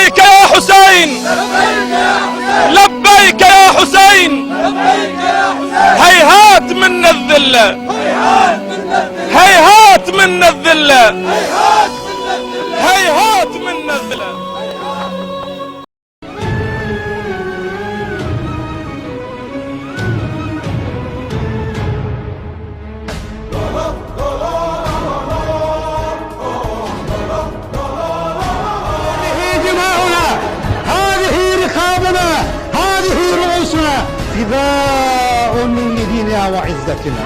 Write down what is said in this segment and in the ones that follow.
لبيك يا حسين لبيك يا حسين هيهات منا الذلة هيهات منا الذلة هيهات منا الذلة. فداء لديننا وعزتنا.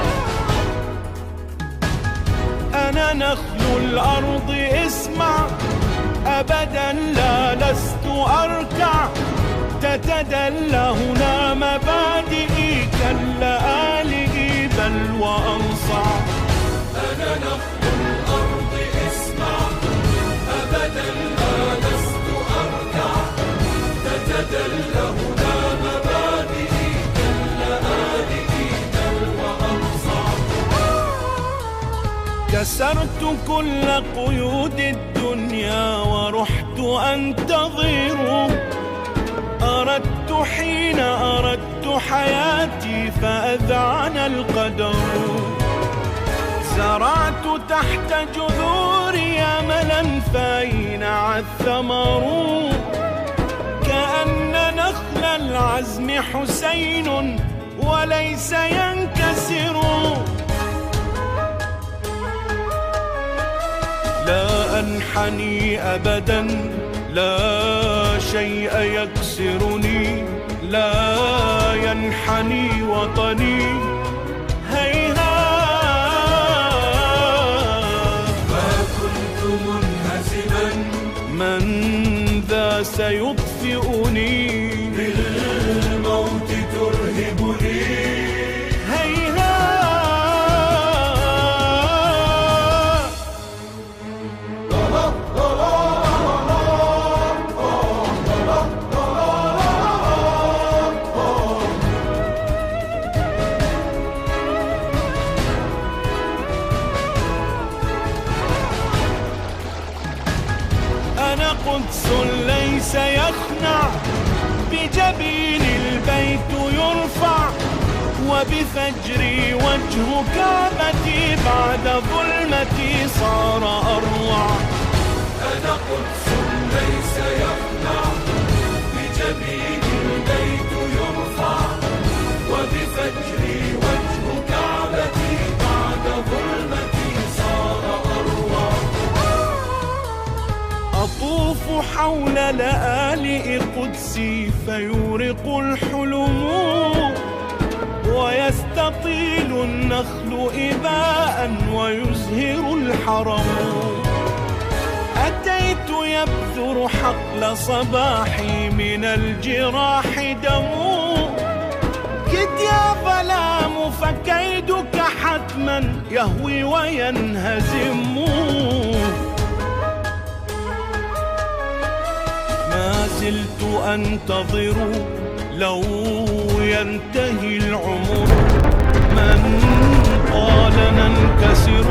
أنا نخل الأرض اسمع أبدا لا لست أركع تتدلى هنا مبادئي كاللآلئ بل وأنصع. أنا نخل الأرض اسمع أبدا لا لست أركع تتدلى هنا مبادئي كاللآلئ بل وأنصع. كسرت كل قيود الدنيا ورحت أنتظر أردت حين أردت حياتي فأذعن القدر. زرعت تحت جذوري أملا فأينع الثمر كأن نخل العزم حسين وليس ينكسر. لا أنحني أبدا لا شيء يكسرني لا ينحني وطني هيهات. ما كنت منهزما من ذا سيطفئني بالموت ترهبني هيهات. أنا قدس ليس يخنع بجبين البيت يرفع وبفجري وجه كعبتي بعد ظلمتي صار أروع. أنا قدس ليس يخنع بجبين البيت يرفع وبفجري وجه كعبتي بعد ظلمتي صار أروع. أطوف حول لآلئ قدسي فيورق الحلم ويستطيل النخل إباء ويزهر الحرم. أتيت يبثر حقل صباحي من الجراح دم. كد يا ظلام فكيدك حتما يهوي وينهزم. ما زلت أنتظر لو ينتهي العمر من قال ننكسر